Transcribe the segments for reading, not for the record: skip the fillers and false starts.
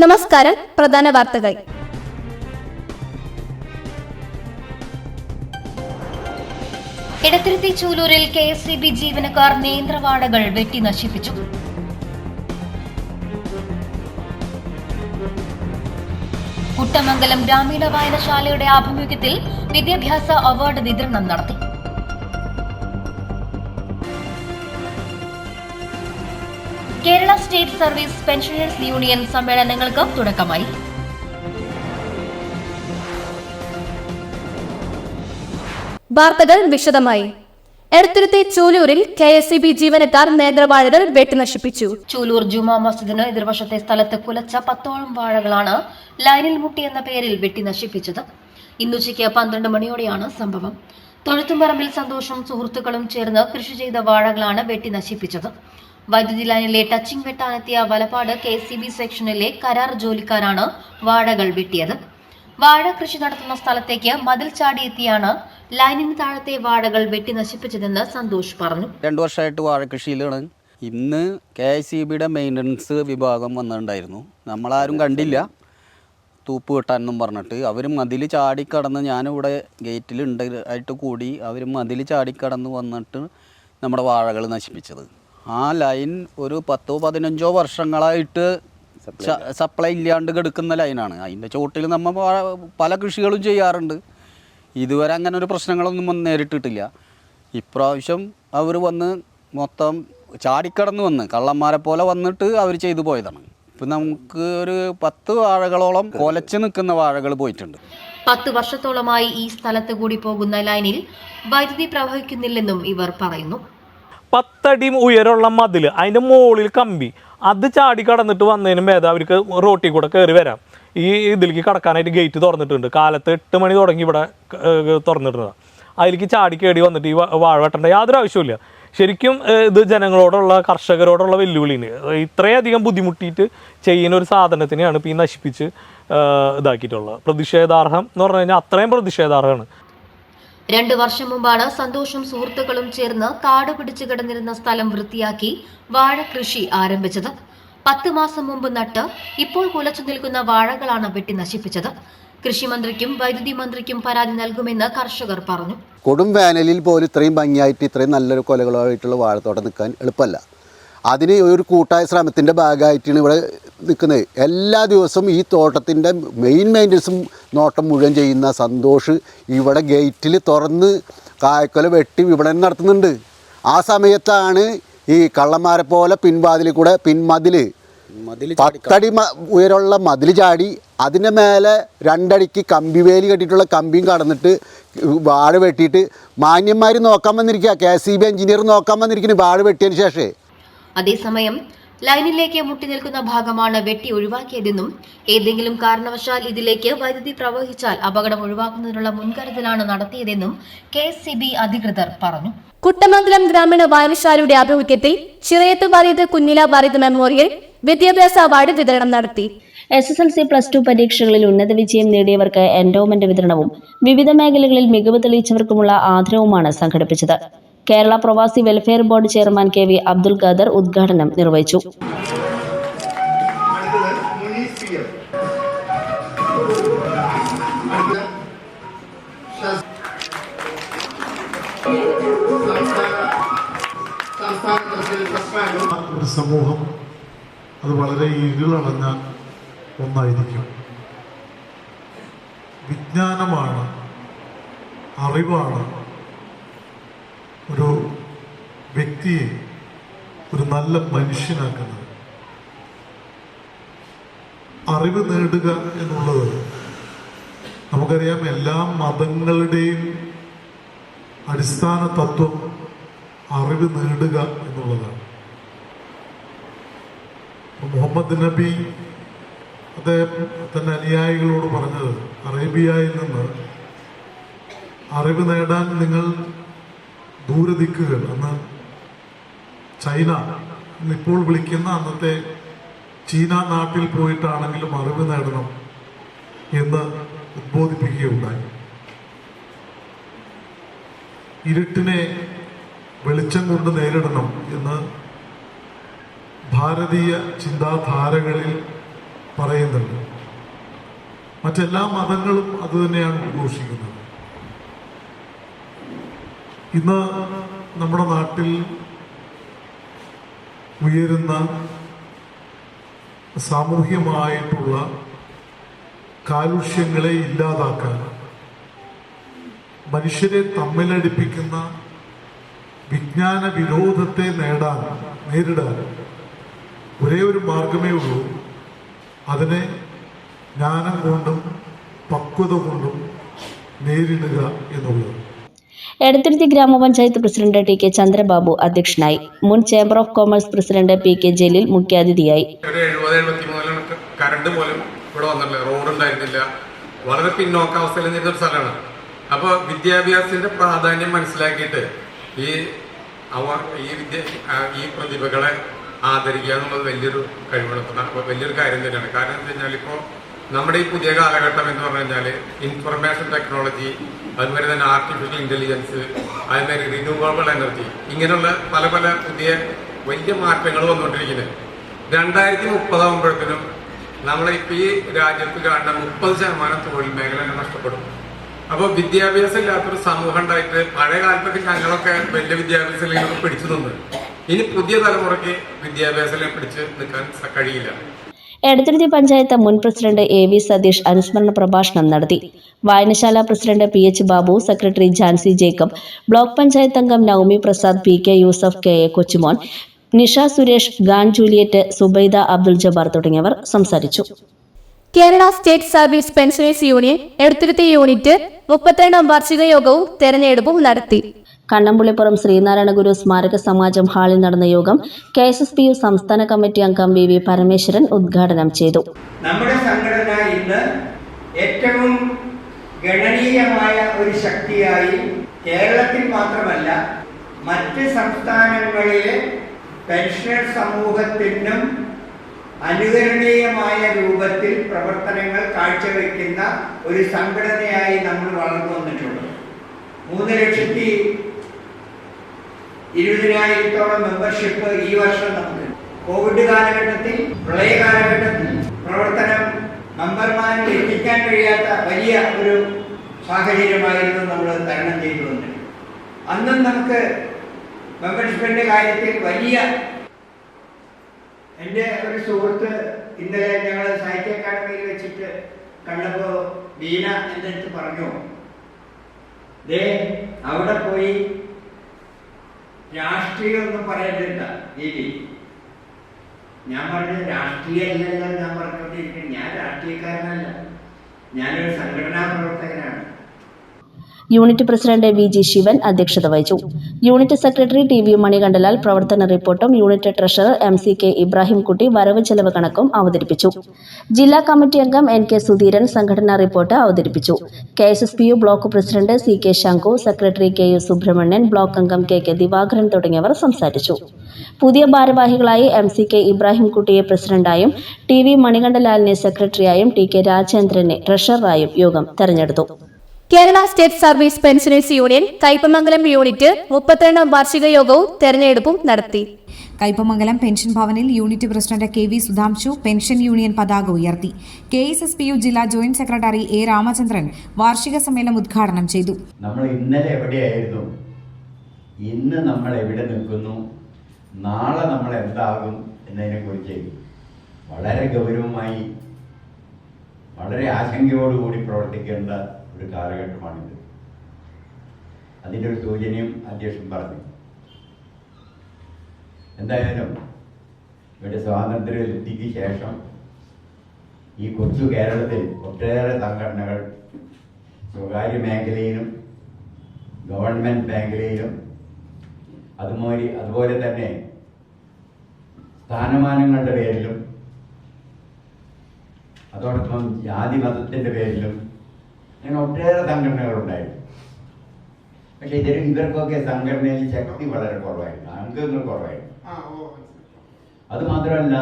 നമസ്കാരം. പ്രധാന വാർത്തകൾ. ഇടത്തിരുത്തി ചൂലൂരിൽ KSEB ജീവനക്കാർ നേന്ത്രവാഴകൾ വെട്ടി നശിപ്പിച്ചു. കുട്ടമംഗലം ഗ്രാമീണ വായനശാലയുടെ ആഭിമുഖ്യത്തിൽ വിദ്യാഭ്യാസ അവാർഡ് വിതരണം നടത്തി. Kerala state service pensioners union സമ്മേളനങ്ങൾക്ക് തുടക്കമായി. വാർത്തകൾ വിശദമായി. എടത്തിരുത്തി ചൂലൂരിൽ KSEB ജീവനക്കാർ നേന്ത്രവാഴകൾ വെട്ടി നശിപ്പിച്ചു. ചൂലൂർ ജുമാ മസ്ജിദിന് എതിർവശത്തെ സ്ഥലത്ത് കുലച്ച 10ഓളം വാഴകളാണ് ലൈനിൽ മുട്ടി എന്ന പേരിൽ വെട്ടി നശിപ്പിച്ചത്. ഇന്നുച്ചയ്ക്ക് 12 മണിയോടെയാണ് സംഭവം. തൊഴുത്തുംപറമ്പിൽ സന്തോഷും സുഹൃത്തുക്കളും ചേർന്ന് കൃഷി ചെയ്ത വാഴകളാണ് വെട്ടി നശിപ്പിച്ചത്. വൈദ്യുതി ലൈനിലെ ടച്ചിംഗ് വെട്ടാനെത്തിയ വലപ്പാട് KSEB സെക്ഷനിലെ കരാർ ജോലിക്കാരാണ് വാഴകൾ വെട്ടിയത്. വാഴ കൃഷി നടത്തുന്ന സ്ഥലത്തേക്ക് മതിൽ ചാടിയെത്തിയാണ് ലൈനിന് താഴത്തെ വാഴകൾ വെട്ടി നശിപ്പിച്ചതെന്ന് സന്തോഷ് പറഞ്ഞു. 2 വർഷമായിട്ട് വാഴ കൃഷിയിലാണ്. ഇന്ന് KSEBയുടെ മെയിൻ്റനൻസ് വിഭാഗം വന്നിട്ടുണ്ടായിരുന്നു. നമ്മളാരും കണ്ടില്ല. തൂപ്പ് കിട്ടാനെന്നും പറഞ്ഞിട്ട് അവർ മതിൽ ചാടിക്കടന്ന്, ഞാനിവിടെ ഗേറ്റിലുണ്ട് ആയിട്ട് കൂടി അവർ മതിൽ ചാടിക്കടന്ന് വന്നിട്ട് നമ്മുടെ വാഴകൾ നശിപ്പിച്ചത്. ആ ലൈൻ ഒരു 10-15 വർഷങ്ങളായിട്ട് സപ്ലൈ ഇല്ലാണ്ട് കിടക്കുന്ന ലൈനാണ്. അതിൻ്റെ ചോട്ടിൽ നമ്മൾ പല കൃഷികളും ചെയ്യാറുണ്ട്. ഇതുവരെ അങ്ങനെ ഒരു പ്രശ്നങ്ങളൊന്നും നേരിട്ടിട്ടില്ല. ഇപ്രാവശ്യം അവർ വന്ന് മൊത്തം ചാടിക്കടന്ന് വന്ന് കള്ളന്മാരെ പോലെ വന്നിട്ട് അവർ ചെയ്തു പോയതാണ്. ഇപ്പം നമുക്ക് ഒരു 10 വാഴകളോളം കൊലച്ച് നിൽക്കുന്ന വാഴകൾ പോയിട്ടുണ്ട്. 10 വർഷത്തോളമായി ഈ സ്ഥലത്ത് കൂടി പോകുന്ന ലൈനിൽ വൈദ്യുതി പ്രവഹിക്കുന്നില്ലെന്നും ഇവർ പറയുന്നു. 10 അടി ഉയരമുള്ള മതിൽ, അതിൻ്റെ മുകളിൽ കമ്പി, അത് ചാടി കടന്നിട്ട് വന്നതിനും ഭേദം അവർക്ക് റോട്ടിൽ കൂടെ കയറി വരാം. ഈ ഇതിലേക്ക് കടക്കാനായിട്ട് ഗേറ്റ് തുറന്നിട്ടുണ്ട്. കാലത്ത് 8 മണി തുടങ്ങി ഇവിടെ തുറന്നിട്ടുണ്ട്. അതിലേക്ക് ചാടി കയറി വന്നിട്ട് ഈ വാഴ വെട്ടേണ്ട യാതൊരു ആവശ്യമില്ല. ശരിക്കും ഇത് ജനങ്ങളോടുള്ള, കർഷകരോടുള്ള വെല്ലുവിളിന് ഇത്രയധികം ബുദ്ധിമുട്ടിയിട്ട് ചെയ്യുന്ന ഒരു സാധനത്തിനെയാണ് ഇപ്പോൾ ഈ നശിപ്പിച്ച് ഇതാക്കിയിട്ടുള്ളത്. പ്രതിഷേധാർഹം എന്ന് പറഞ്ഞു കഴിഞ്ഞാൽ അത്രയും പ്രതിഷേധാർഹമാണ്. 2 വർഷം മുമ്പാണ് സന്തോഷും സുഹൃത്തുക്കളും ചേർന്ന് കാട് പിടിച്ചു കിടന്നിരുന്ന സ്ഥലം വൃത്തിയാക്കി വാഴ കൃഷി ആരംഭിച്ചത്. 10 മാസം മുമ്പ് നട്ട് ഇപ്പോൾ കുലച്ചു നിൽക്കുന്ന വാഴകളാണ് വെട്ടി നശിപ്പിച്ചത്. കൃഷിമന്ത്രിക്കും വൈദ്യുതി മന്ത്രിക്കും പരാതി നൽകുമെന്ന് കർഷകർ പറഞ്ഞു. കൊടും വേനലിൽ പോലും ഇത്രയും ഭംഗിയായിട്ട് ഇത്രയും നല്ലൊരു കൊലകളായിട്ടുള്ള വാഴത്തോട്ടം നിൽക്കാൻ എളുപ്പമല്ല. അതിന് ഒരു കൂട്ടായ ശ്രമത്തിൻ്റെ ഭാഗമായിട്ടാണ് ഇവിടെ നിൽക്കുന്നത്. എല്ലാ ദിവസവും ഈ തോട്ടത്തിൻ്റെ മെയിൻ്റനൻസും നോട്ടം മുഴുവൻ ചെയ്യുന്ന സന്തോഷ് ഇവിടെ ഗേറ്റിൽ തുറന്ന് കായ്ക്കൊല വെട്ടി വിപണനം നടത്തുന്നുണ്ട്. ആ സമയത്താണ് ഈ കള്ളന്മാരെ പോലെ പിൻവാതിലിൽ കൂടെ പിൻമതിൽ 10 അടി ഉയരമുള്ള മതിൽ ചാടി അതിൻ്റെ മേലെ 2 അടിക്ക് കമ്പി വേലി കെട്ടിയിട്ടുള്ള കമ്പിയും കടന്നിട്ട് വാഴ വെട്ടിയിട്ട് മാന്യന്മാർ നോക്കാൻ വന്നിരിക്കുക. KSEB എഞ്ചിനീയർ നോക്കാൻ വന്നിരിക്കുന്നു വാഴ വെട്ടിയതിന് ശേഷമേ. അതേസമയം ലൈനിലേക്ക് മുട്ടി നിൽക്കുന്ന ഭാഗമാണ് വെട്ടി ഒഴിവാക്കിയതെന്നും ഏതെങ്കിലും കാരണവശാൽ ഇതിലേക്ക് വൈദ്യുതി പ്രവഹിച്ചാൽ അപകടം ഒഴിവാക്കുന്നതിനുള്ള മുൻകരുതലാണ് നടത്തിയതെന്നും KSEB അധികൃതർ പറഞ്ഞു. കുട്ടമംഗലം ഗ്രാമീണ വായനശാലയുടെ ആഭിമുഖ്യത്തിൽ ചിറയത്ത് വാരീദ് കുഞ്ഞില വാരീദ് മെമ്മോറിയൽ വിദ്യാഭ്യാസ അവാർഡ് വിതരണം നടത്തി. SSLC +2 പരീക്ഷകളിൽ ഉന്നത വിജയം നേടിയവർക്ക് എൻഡോമെന്റ് വിതരണവും വിവിധ മേഖലകളിൽ മികവ് തെളിയിച്ചവർക്കുമുള്ള ആദരവുമാണ് സംഘടിപ്പിച്ചത്. കേരള പ്രവാസി welfare board chairman KV Abdul Khader ഉദ്ഘാടനം നിർവഹിച്ചു. ഒരു സമൂഹം അത് വളരെ ഇരുളടഞ്ഞ ഒന്നായിരിക്കും. വിജ്ഞാനമാണ്, അറിവാണ് ഒരു വ്യക്തിയെ ഒരു നല്ല മനുഷ്യനാക്കുന്നത്. അറിവ് നേടുക എന്നുള്ളത് നമുക്കറിയാം, എല്ലാ മതങ്ങളുടെയും അടിസ്ഥാന തത്വം അറിവ് നേടുക എന്നുള്ളതാണ്. മുഹമ്മദ് നബി അദ്ദേഹം തൻ്റെ അനുയായികളോട് പറഞ്ഞത്, അറേബ്യയിൽ നിന്ന് അറിവ് നേടാൻ നിങ്ങൾ ദൂരദിക്കുകൾ, അന്ന് ചൈന ഇപ്പോൾ വിളിക്കുന്ന അന്നത്തെ ചീന നാട്ടിൽ പോയിട്ടാണെങ്കിലും അറിവ് നേടണം എന്ന് ഉദ്ബോധിപ്പിക്കുകയുണ്ടായി. ഇരുട്ടിനെ വെളിച്ചം കൊണ്ട് നേരിടണം എന്ന് ഭാരതീയ ചിന്താധാരകളിൽ പറയുന്നുണ്ട്. മറ്റെല്ലാ മതങ്ങളും അതുതന്നെയാണ് ഉദ്ഘോഷിക്കുന്നത്. ഇന്ന് നമ്മുടെ നാട്ടിൽ ഉയരുന്ന സാമൂഹ്യമായിട്ടുള്ള കാലുഷ്യങ്ങളെ ഇല്ലാതാക്കാൻ, മനുഷ്യരെ തമ്മിലടിപ്പിക്കുന്ന വിജ്ഞാന വിരോധത്തെ നേരിടാൻ ഒരേ ഒരു മാർഗമേ ഉള്ളൂ. അതിനെ ജ്ഞാനം കൊണ്ടും പക്വത കൊണ്ടും നേരിടുക എന്നുള്ളത്. എടത്തുരുത്തി ഗ്രാമപഞ്ചായത്ത് പ്രസിഡന്റ് ടി കെ ചന്ദ്രബാബു അധ്യക്ഷനായി. മുൻ chamber of commerce president P K Jaleel മുഖ്യാതിഥിയായി. 70-73 കറണ്ട് പോലും ഇവിടെ വന്നിട്ടില്ല, റോഡ് ഉണ്ടായിരുന്നില്ല, വളരെ പിന്നോക്കാവസ്ഥയിൽ നിന്നൊരു സ്ഥലമാണ്. അപ്പോൾ വിദ്യാഭ്യാസത്തിന്റെ പ്രാധാന്യം മനസ്സിലാക്കിയിട്ട് ഈ പ്രതിഭകളെ ആദരിക്കുക എന്നുള്ളത് വലിയൊരു കഴിവാണ്, വലിയൊരു കാര്യം തന്നെയാണ്. കാരണം എന്താ വെച്ച് കഴിഞ്ഞാൽ ഇപ്പോൾ നമ്മുടെ ഈ പുതിയ കാലഘട്ടം എന്ന് പറഞ്ഞു കഴിഞ്ഞാൽ ഇൻഫർമേഷൻ ടെക്നോളജി, അതുമാതിരി തന്നെ ആർട്ടിഫിഷ്യൽ ഇൻ്റലിജൻസ്, അതുമാതിരി റിന്യൂവബിൾ എനർജി, ഇങ്ങനെയുള്ള പല പല പുതിയ വലിയ മാറ്റങ്ങൾ വന്നുകൊണ്ടിരിക്കുന്നത്. 2030 ആകുമ്പോഴത്തേനും നമ്മളിപ്പോൾ ഈ രാജ്യത്ത് കാണുന്ന 30% തൊഴിൽ മേഖല നഷ്ടപ്പെടും. അപ്പോൾ വിദ്യാഭ്യാസം ഇല്ലാത്തൊരു സമൂഹം ഉണ്ടായിട്ട് പഴയ കാലത്തൊക്കെ ഞങ്ങളൊക്കെ വലിയ വിദ്യാഭ്യാസം പിടിച്ചു നിന്ന്, ഇനി പുതിയ തലമുറയ്ക്ക് വിദ്യാഭ്യാസം പിടിച്ച് നിൽക്കാൻ കഴിയില്ല. എടത്തുരുത്തി പഞ്ചായത്ത് മുൻ പ്രസിഡന്റ് എ വി സതീഷ് അനുസ്മരണ പ്രഭാഷണം നടത്തി. വായനശാല president P H Babu, secretary Jancy Jacob, block panchayat അംഗം Naumi Prasad, P K Yusuf, K A Kochumon, Nisha Suresh, ഗാൻ ജൂലിയറ്റ്, സുബൈദ അബ്ദുൽ ജബ്ബാർ തുടങ്ങിയവർ സംസാരിച്ചു. Kerala state service pensioners union Edathuruthy unit 32ാം വാർഷിക യോഗവും തെരഞ്ഞെടുപ്പും നടത്തി. കണ്ണമ്പുള്ളിപ്പുറം ശ്രീനാരായണ ഗുരു സ്മാരക സമാജം ഹാളിൽ നടന്ന യോഗം KSSPU സംസ്ഥാന കമ്മിറ്റി അംഗം വി പരമേശ്വരൻ ഉദ്ഘാടനം ചെയ്തു. നമ്മുടെ സംഘടന ഇന്ന് ഏറ്റവും ഗണനീയമായ ഒരു ശക്തിയായി കേരളത്തിൽ മാത്രമല്ല മറ്റ് സംസ്ഥാനങ്ങളിലെ പെൻഷനർ സമൂഹത്തിനും അനുകരണീയമായ രൂപത്തിൽ പ്രവർത്തനങ്ങൾ കാഴ്ചവെക്കുന്ന ഒരു സംഘടനയായി നമ്മൾ വളർന്നു വന്നിട്ടുണ്ട്. 3,20,000-ഓളം മെമ്പർഷിപ്പ് ഈ വർഷം നമുക്ക്. കോവിഡ് കാലഘട്ടത്തിൽ, പ്രളയ കാലഘട്ടത്തിൽ പ്രവർത്തനം മെമ്പർമാരിൽ എത്തിക്കാൻ കഴിയാത്ത വലിയ ഒരു സാഹചര്യമായിരുന്നു നമ്മൾ തരണം ചെയ്തു വന്നത്. അന്നും നമുക്ക് മെമ്പർഷിപ്പിന്റെ കാര്യത്തിൽ വലിയ, എൻ്റെ ഒരു സുഹൃത്ത് ഇന്നലെ ഞങ്ങൾ സാഹിത്യ അക്കാദമിയിൽ വെച്ചിട്ട് കണ്ടപ്പോൾ ബീന എൻ്റെ അടുത്ത് പറഞ്ഞു, അവിടെ പോയി രാഷ്ട്രീയമൊന്നും പറയരുത് രീതി. ഞാൻ പറഞ്ഞത് രാഷ്ട്രീയമല്ല, ഞാൻ പറഞ്ഞുകൊണ്ടിരിക്കുന്നത് ഞാൻ രാഷ്ട്രീയക്കാരനല്ല, ഞാനൊരു സംഘടനാ പ്രവർത്തകനാണ്. യൂണിറ്റ് പ്രസിഡന്റ് VG ശിവൻ അധ്യക്ഷത വഹിച്ചു. യൂണിറ്റ് സെക്രട്ടറി TV മണികണ്ഠലാൽ പ്രവർത്തന റിപ്പോർട്ടും യൂണിറ്റ് ട്രഷറർ MCK ഇബ്രാഹിംകുട്ടി വരവ് ചെലവ് കണക്കും അവതരിപ്പിച്ചു. ജില്ലാ കമ്മിറ്റി അംഗം NK സുധീരൻ സംഘടനാ റിപ്പോർട്ട് അവതരിപ്പിച്ചു. KSSPU ബ്ലോക്ക് പ്രസിഡന്റ് CK ശങ്കു, സെക്രട്ടറി KU സുബ്രഹ്മണ്യൻ, ബ്ലോക്ക് അംഗം KK ദിവാകരൻ തുടങ്ങിയവർ സംസാരിച്ചു. പുതിയ ഭാരവാഹികളായി MCK ഇബ്രാഹിംകുട്ടിയെ പ്രസിഡന്റായും TV മണികണ്ഠലാലിനെ സെക്രട്ടറിയായും TK രാജേന്ദ്രനെ ട്രഷററായും യോഗം തെരഞ്ഞെടുത്തു. Kerala state service pensioners union Kaipamangalam unit 32ാം വാർഷിക യോഗവും തെരഞ്ഞെടുപ്പും നടത്തി. കയ്പമംഗലം പെൻഷൻ ഭവനിൽ unit president KV Sudhanshu pension union പതാക ഉയർത്തി. KSSPU ജില്ലാ ജോയിന്റ് സെക്രട്ടറി A രാമചന്ദ്രൻ വാർഷിക സമ്മേളനം ഉദ്ഘാടനം ചെയ്തു. നമ്മൾ ഇന്നലെ എവിടെയായിരുന്നു, ഇന്ന് നമ്മൾ എവിടെ നിൽക്കുന്നു, നാളെ നമ്മൾ എന്താകും എന്നതിനെക്കുറിച്ച് വളരെ ഗൗരവമായി, വളരെ ആശങ്കയോടുകൂടി പ്രവർത്തിക്കേണ്ട ഒരു കാലഘട്ടമാണിത്. അതിൻ്റെ ഒരു സൂചനയും അധ്യക്ഷൻ പറഞ്ഞു. എന്തായാലും ഇവിടെ സ്വാതന്ത്ര്യലബ്ധിക്ക് ശേഷം ഈ കൊച്ചു കേരളത്തിൽ ഒട്ടേറെ സംഘടനകൾ സ്വകാര്യ മേഖലയിലും ഗവൺമെൻറ് മേഖലയിലും അതുപോലെ തന്നെ സ്ഥാനമാനങ്ങളുടെ പേരിലും അതോടൊപ്പം ജാതി മതത്തിൻ്റെ പേരിലും അങ്ങനെ ഒട്ടേറെ സംഘടനകളുണ്ടായിരുന്നു. പക്ഷെ ഇവർക്കൊക്കെ സംഘടനയിൽ ശക്തി വളരെ കുറവായിരുന്നു, അംഗങ്ങൾ കുറവായിരുന്നു. അതുമാത്രമല്ല,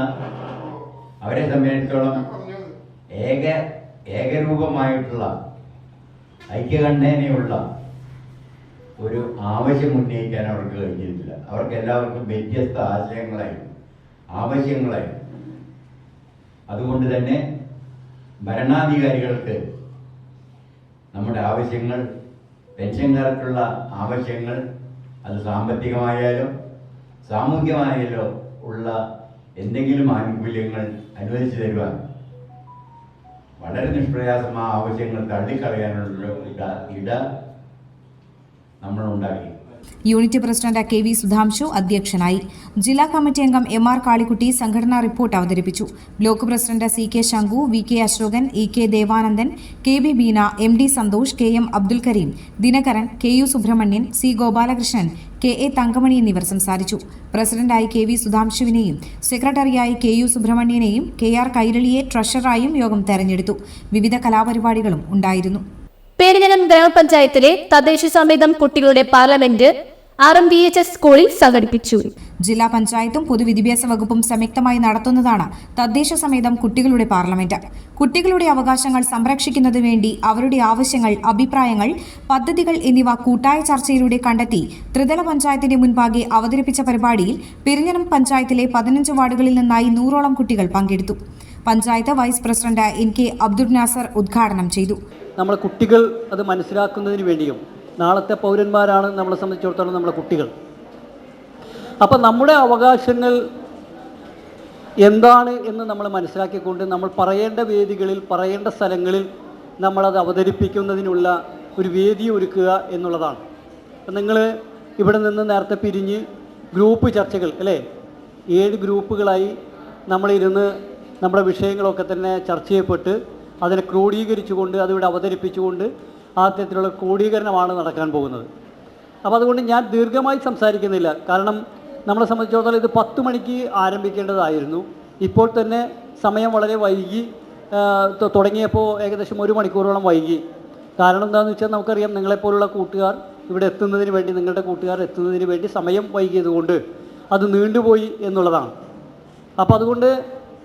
അവരെ സംബന്ധിച്ചിടത്തോളം ഏകരൂപമായിട്ടുള്ള ഐക്യകണ്ഠേനയുള്ള ഒരു ആവശ്യം ഉന്നയിക്കാൻ അവർക്ക് കഴിഞ്ഞിരുന്നില്ല. അവർക്ക് എല്ലാവർക്കും വ്യത്യസ്ത ആശയങ്ങളായിരുന്നു, ആവശ്യങ്ങളായിരുന്നു. അതുകൊണ്ട് തന്നെ ഭരണാധികാരികൾക്ക് നമ്മുടെ ആവശ്യങ്ങൾ, പെൻഷൻകാർക്കുള്ള ആവശ്യങ്ങൾ, അത് സാമ്പത്തികമായാലോ സാമൂഹികമായാലോ ഉള്ള എന്തെങ്കിലും ആനുകൂല്യങ്ങൾ അനുവദിച്ചു തരുവാൻ വളരെ നിഷ്പ്രയാസം ആ ആവശ്യങ്ങൾ തള്ളിക്കളയാനുള്ള ഇട നമ്മളുണ്ടാക്കി. Unit president K V Sudhamshu അധ്യക്ഷനായി. ജില്ലാ കമ്മിറ്റി അംഗം എം ആർ കാളിക്കുട്ടി സംഘടനാ റിപ്പോർട്ട് അവതരിപ്പിച്ചു. Block president C K Shanku, V K Ashokan, E K Devanandan, K B Beena, M D Santhosh, K M Abdul Kareem, Dinakaran, K U Subrahmanyan, C Gopalakrishnan, K A Thankamani എന്നിവർ സംസാരിച്ചു. പ്രസിഡന്റായി കെ വി സുധാംശുവിനെയും സെക്രട്ടറിയായി കെ യു സുബ്രഹ്മണ്യനെയും കെ ആർ കൈരളിയെ ട്രഷററായും യോഗം തെരഞ്ഞെടുത്തു. വിവിധ കലാപരിപാടികളും ഉണ്ടായിരുന്നു. പെരിഞ്ഞനം ഗ്രാമപഞ്ചായത്തിലെ തദ്ദേശ സമേതം കുട്ടികളുടെ പാർലമെന്റ് RMBHS സ്കൂളിൽ സംഘടിപ്പിച്ചു. ജില്ലാ പഞ്ചായത്തും പൊതുവിദ്യാഭ്യാസ വകുപ്പും സംയുക്തമായി നടത്തുന്നതാണ് തദ്ദേശ സമേതം കുട്ടികളുടെ പാർലമെന്റ്. കുട്ടികളുടെ അവകാശങ്ങൾ സംരക്ഷിക്കുന്നതിനു വേണ്ടി അവരുടെ ആവശ്യങ്ങൾ, അഭിപ്രായങ്ങൾ, പദ്ധതികൾ എന്നിവ കൂട്ടായ ചർച്ചയിലൂടെ കണ്ടെത്തി ത്രിതല പഞ്ചായത്തിന്റെ മുൻപാകെ അവതരിപ്പിച്ച പരിപാടിയിൽ പെരിഞ്ഞനം പഞ്ചായത്തിലെ 15 വാർഡുകളിൽ നിന്നായി 100ഓളം കുട്ടികൾ പങ്കെടുത്തു. Panchayat vice president NK Abdul Nasar ഉദ്ഘാടനം ചെയ്തു. നമ്മൾ കുട്ടികൾ അത് മനസ്സിലാക്കുന്നതിന് വേണ്ടിയും നാളത്തെ പൗരന്മാരാണ് നമ്മളെ സംബന്ധിച്ചിടത്തോളം നമ്മളെ കുട്ടികൾ. അപ്പം നമ്മുടെ അവകാശങ്ങൾ എന്താണ് എന്ന് നമ്മൾ മനസ്സിലാക്കിക്കൊണ്ട് നമ്മൾ പറയേണ്ട വേദികളിൽ, പറയേണ്ട സ്ഥലങ്ങളിൽ നമ്മളത് അവതരിപ്പിക്കുന്നതിനുള്ള ഒരു വേദി ഒരുക്കുക എന്നുള്ളതാണ്. അപ്പം നിങ്ങൾ ഇവിടെ നിന്ന് നേരത്തെ പിരിഞ്ഞ് ഗ്രൂപ്പ് ചർച്ചകൾ അല്ലേ, 7 ഗ്രൂപ്പുകളായി നമ്മളിരുന്ന് നമ്മുടെ വിഷയങ്ങളൊക്കെ തന്നെ ചർച്ച ചെയ്യപ്പെട്ട് അതിനെ ക്രോഡീകരിച്ചുകൊണ്ട് അതിവിടെ അവതരിപ്പിച്ചുകൊണ്ട് ആ തരത്തിലുള്ള ക്രോഡീകരണമാണ് നടക്കാൻ പോകുന്നത്. അപ്പോൾ അതുകൊണ്ട് ഞാൻ ദീർഘമായി സംസാരിക്കുന്നില്ല. കാരണം നമ്മളെ സംബന്ധിച്ചിടത്തോളം ഇത് 10 മണിക്ക് ആരംഭിക്കേണ്ടതായിരുന്നു. ഇപ്പോൾ തന്നെ സമയം വളരെ വൈകി, തുടങ്ങിയപ്പോൾ ഏകദേശം 1 മണിക്കൂറോളം വൈകി. കാരണം എന്താണെന്ന് വെച്ചാൽ നമുക്കറിയാം, നിങ്ങളെപ്പോലുള്ള കൂട്ടുകാർ ഇവിടെ എത്തുന്നതിന് വേണ്ടി, നിങ്ങളുടെ കൂട്ടുകാർ എത്തുന്നതിന് വേണ്ടി സമയം വൈകിയതുകൊണ്ട് അത് നീണ്ടുപോയി എന്നുള്ളതാണ്. അപ്പോൾ അതുകൊണ്ട്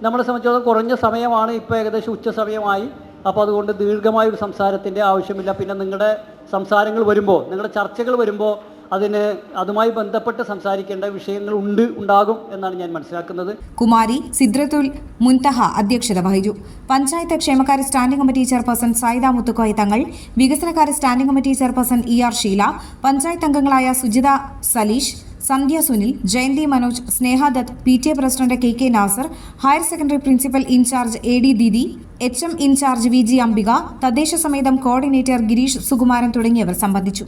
നമ്മളെ സംബന്ധിച്ചിടത്തോളം കുറഞ്ഞ സമയമാണ്, ഇപ്പോൾ ഏകദേശം ഉച്ച സമയമായി. അപ്പോൾ അതുകൊണ്ട് ദീർഘമായൊരു സംസാരത്തിൻ്റെ ആവശ്യമില്ല. പിന്നെ നിങ്ങളുടെ സംസാരങ്ങൾ വരുമ്പോൾ, നിങ്ങളുടെ ചർച്ചകൾ വരുമ്പോൾ അതുമായി ബന്ധപ്പെട്ട് സംസാരിക്കേണ്ട വിഷയങ്ങൾ ഉണ്ടാകും എന്നാണ് ഞാൻ മനസ്സിലാക്കുന്നത്. കുമാരി സിദ്രത്തുൽ മുൻതഹ അധ്യക്ഷത വഹിച്ചു. പഞ്ചായത്ത് ക്ഷേമകാര്യ standing committee chairperson Saida Muthukoya Thangal, വികസനകാര്യ standing committee chairperson ER Sheela, panchayat അംഗങ്ങളായ Sujitha Saleesh, Sandhya Sunil, Jayanthi Manoj, Sneha Dutt, PTA president KK Nasar, higher secondary principal incharge AD Deedi, HM incharge VG Ambika, തദ്ദേശ സമേതം കോർഡിനേറ്റർ ഗിരീഷ് സുകുമാരൻ തുടങ്ങിയവർ സംബന്ധിച്ചു.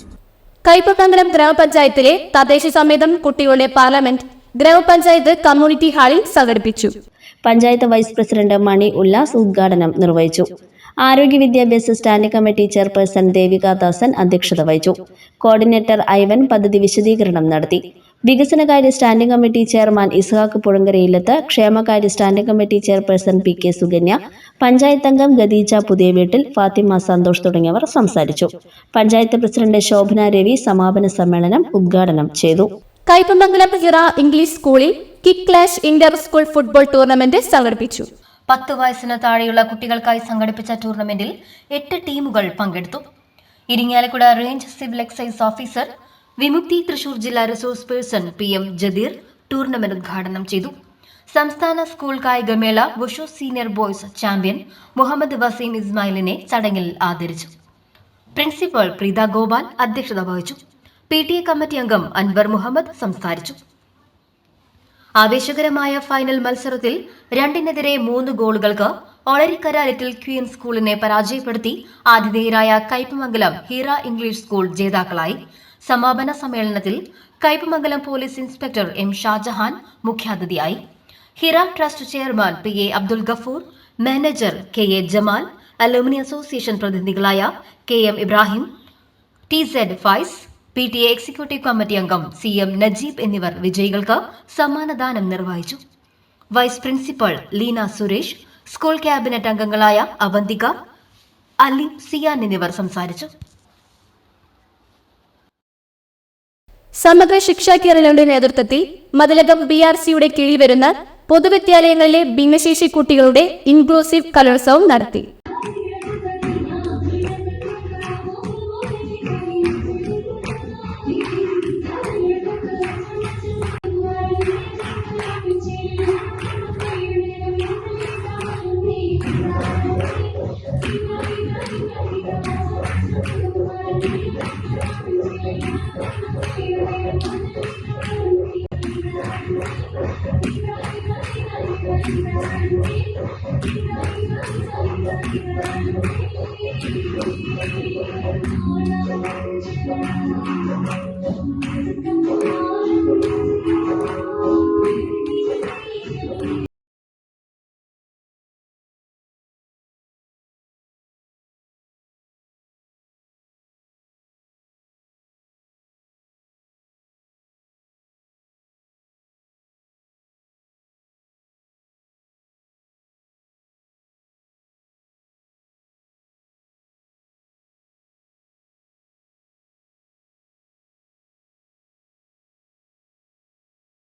കൈപ്പമംഗലം ഗ്രാമപഞ്ചായത്തിലെ തദ്ദേശ സമേതം കുട്ടികളുടെ പാർലമെന്റ് ഗ്രാമപഞ്ചായത്ത് കമ്മ്യൂണിറ്റി ഹാളിൽ സംഘടിപ്പിച്ചു. പഞ്ചായത്ത് വൈസ് പ്രസിഡന്റ് മണി ഉല്ലാസ് ഉദ്ഘാടനം നിർവഹിച്ചു. ആരോഗ്യ വിദ്യാഭ്യാസ standing committee chairperson Devika Dasan അധ്യക്ഷത വഹിച്ചു. കോർഡിനേറ്റർ ഐവൻ പദ്ധതി വിശദീകരണം നടത്തി. വികസനകാര്യ standing committee chairman Ishaq Puzhankarayilath, ക്ഷേമകാര്യ standing committee chairperson PK Sukanya, panchayat അംഗം ഖദീജ പുതിയവീട്ടിൽ, ഫാത്തിമ സന്തോഷ് തുടങ്ങിയവർ സംസാരിച്ചു. പഞ്ചായത്ത് പ്രസിഡന്റ് ശോഭന രവി സമാപന സമ്മേളനം ഉദ്ഘാടനം ചെയ്തു. കൈപ്പമംഗലം ഹിറ ഇംഗ്ലീഷ് സ്കൂളിൽ kick clash Inter school football tournament സംഘടിപ്പിച്ചു. 10 വയസ്സിന് താഴെയുള്ള കുട്ടികൾക്കായി സംഘടിപ്പിച്ച ടൂർണമെന്റിൽ 8 ടീമുകൾ പങ്കെടുത്തു. Irinjalakuda range civil excise officer Vimukthi Thrissur ജില്ലാ resource person PM Jadeer tournament ഉദ്ഘാടനം ചെയ്തു. സംസ്ഥാന സ്കൂൾ കായികമേള wushu senior boys champion Muhammad Waseem ഇസ്മായിലിനെ ചടങ്ങിൽ ആദരിച്ചു. പ്രിൻസിപ്പൽ പ്രീത ഗോപാൽ അധ്യക്ഷത വഹിച്ചു. PTA കമ്മിറ്റി അംഗം അൻവർ മുഹമ്മദ് സംസാരിച്ചു. ആവേശകരമായ ഫൈനൽ മത്സരത്തിൽ 2-നെതിരെ 3 ഗോളുകൾക്ക് ഒളരിക്കര ലിറ്റിൽ ക്വീൻ സ്കൂളിനെ പരാജയപ്പെടുത്തി ആതിഥേയരായ കൈപ്പമംഗലം ഹിറ ഇംഗ്ലീഷ് സ്കൂൾ ജേതാക്കളായി. സമാപന സമ്മേളനത്തിൽ Kaipamangalam police inspector M Shajahan മുഖ്യാതിഥിയായി. Hira trust chairman PA Abdul Gafoor, manager KA Jamal, alumni association പ്രതിനിധികളായ KM Ibrahim, TZ Faiz, PTA executive committee അംഗം CM നജീബ് എന്നിവർ വിജയികൾക്ക് സമ്മാനദാനം നിർവഹിച്ചു. Vice principal Leena Suresh, school cabinet അംഗങ്ങളായ അവന്തിക, അലി, സിയാൻ എന്നിവർ സംസാരിച്ചു. സമഗ്ര ശിക്ഷാ കേരളയുടെ നേതൃത്വത്തിൽ മതിലകം BRCയുടെ കീഴിൽ വരുന്ന പൊതുവിദ്യാലയങ്ങളിലെ ഭിന്നശേഷി കുട്ടികളുടെ ഇൻക്ലൂസീവ് കലോത്സവം നടത്തി.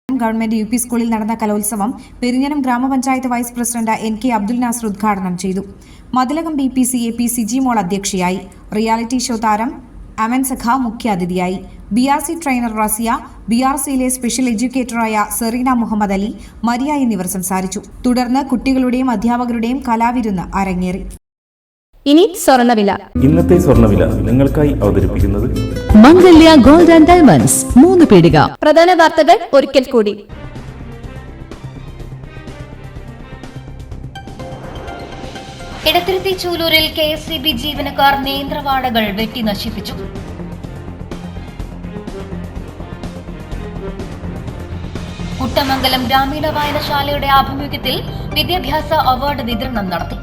ഗവൺമെന്റ് UP സ്കൂളിൽ നടന്ന കലോത്സവം Perinjanam Grama Panchayat vice president NK Abdul Nasar ഉദ്ഘാടനം ചെയ്തു. മതിലകം BPC AP സിജിമോൾ അധ്യക്ഷയായി. റിയാലിറ്റി ഷോ താരം അമൻ സഖ മുഖ്യാതിഥിയായി. BRC ട്രെയിനർ റസിയ, BRCയിലെ സ്പെഷ്യൽ എഡ്യൂക്കേറ്ററായ സെറീന മുഹമ്മദ് അലി, മരിയ എന്നിവർ സംസാരിച്ചു. തുടർന്ന് കുട്ടികളുടെയും അധ്യാപകരുടെയും കലാവിരുന്ന് അരങ്ങേറി. ഇനി സ്വർണ്ണവില. ഇന്നത്തെ സ്വർണ്ണവില നിങ്ങൾക്കായി അവതരിപ്പിക്കുന്നത് മംഗല്യ ഗോൾഡ് ആൻഡ് ഡയമണ്ട്സ് 3 പീടിക. പ്രധാന വാർത്തകൾ ഒരിക്കൽ കൂടി. ഇടത്തിരുത്തി ചൂലൂരിൽ KSEB ജീവനക്കാർ നേന്ത്രവാഴകൾ വെട്ടി നശിപ്പിച്ചു. കുട്ടമംഗലം ഗ്രാമീണ വായനശാലയുടെ ആഭിമുഖ്യത്തിൽ വിദ്യാഭ്യാസ അവാർഡ് വിതരണം നടത്തി.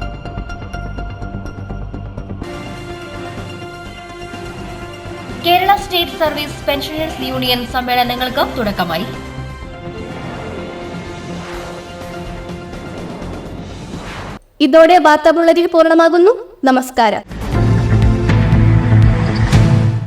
Kerala state service pensioners union സമ്മേളനങ്ങൾക്ക് തുടക്കമായി. ഇതോടെ വാർത്താ ബുള്ളറ്റിൻ പൂർണ്ണമാകുന്നു. നമസ്കാരം.